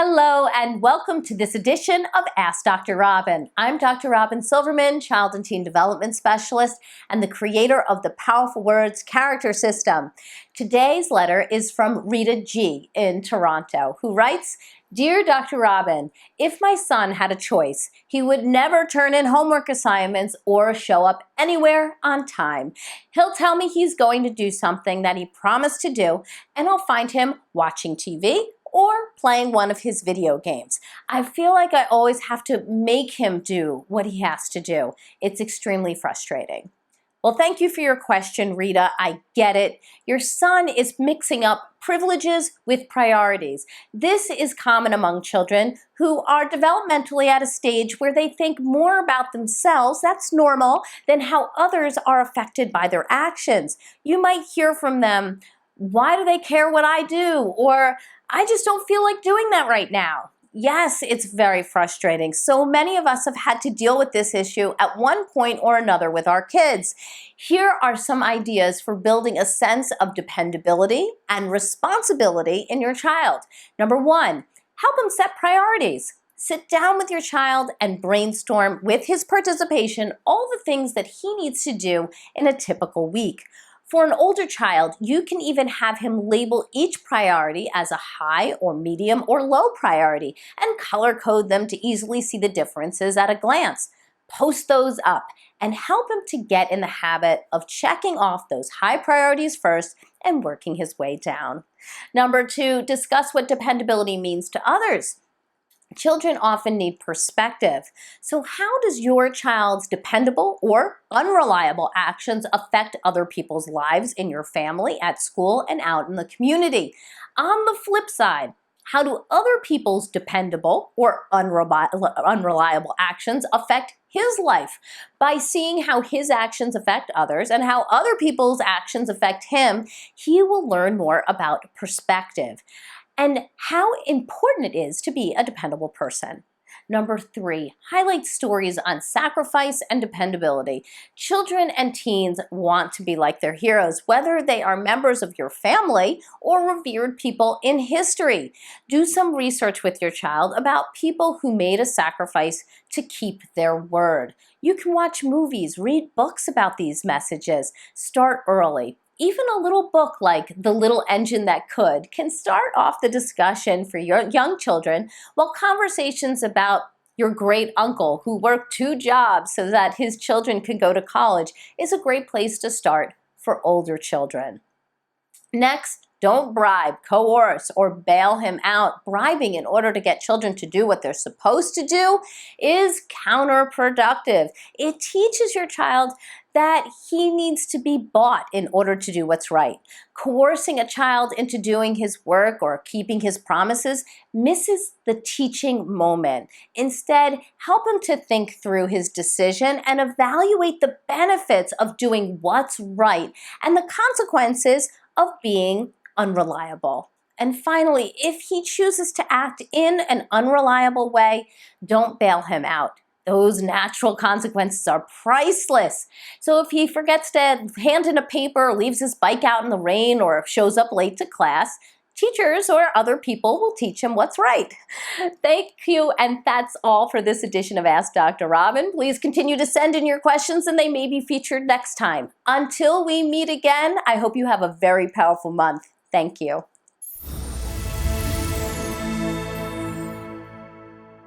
Hello and welcome to this edition of Ask Dr. Robyn. I'm Dr. Robyn Silverman, Child and Teen Development Specialist and the creator of the Powerful Words Character System. Today's letter is from Rita G. in Toronto, who writes, "Dear Dr. Robyn, if my son had a choice, he would never turn in homework assignments or show up anywhere on time. He'll tell me he's going to do something that he promised to do, and I'll find him watching TV or playing one of his video games. I feel like I always have to make him do what he has to do. It's extremely frustrating." Well, thank you for your question, Rita. I get it. Your son is mixing up privileges with priorities. This is common among children who are developmentally at a stage where they think more about themselves, that's normal, than how others are affected by their actions. You might hear from them, "Why do they care what I do?" Or, "I just don't feel like doing that right now." Yes, it's very frustrating. So many of us have had to deal with this issue at one point or another with our kids. Here are some ideas for building a sense of dependability and responsibility in your child. Number one, help them set priorities. Sit down with your child and brainstorm with his participation all the things that he needs to do in a typical week. For an older child, you can even have him label each priority as a high or medium or low priority and color code them to easily see the differences at a glance. Post those up and help him to get in the habit of checking off those high priorities first and working his way down. Number two, discuss what dependability means to others. Children often need perspective. So how does your child's dependable or unreliable actions affect other people's lives in your family, at school, and out in the community? On the flip side, how do other people's dependable or unreliable actions affect his life? By seeing how his actions affect others and how other people's actions affect him, he will learn more about perspective and how important it is to be a dependable person. Number three, highlight stories on sacrifice and dependability. Children and teens want to be like their heroes, whether they are members of your family or revered people in history. Do some research with your child about people who made a sacrifice to keep their word. You can watch movies, read books about these messages. Start early. Even a little book like The Little Engine That Could can start off the discussion for your young children, while conversations about your great uncle who worked 2 jobs so that his children could go to college is a great place to start for older children. Next, don't bribe, coerce, or bail him out. Bribing in order to get children to do what they're supposed to do is counterproductive. It teaches your child that he needs to be bought in order to do what's right. Coercing a child into doing his work or keeping his promises misses the teaching moment. Instead, help him to think through his decision and evaluate the benefits of doing what's right and the consequences of being unreliable. And finally, if he chooses to act in an unreliable way, don't bail him out. Those natural consequences are priceless. So if he forgets to hand in a paper, leaves his bike out in the rain, or shows up late to class, teachers or other people will teach him what's right. Thank you, and that's all for this edition of Ask Dr. Robyn. Please continue to send in your questions and they may be featured next time. Until we meet again, I hope you have a very powerful month. Thank you.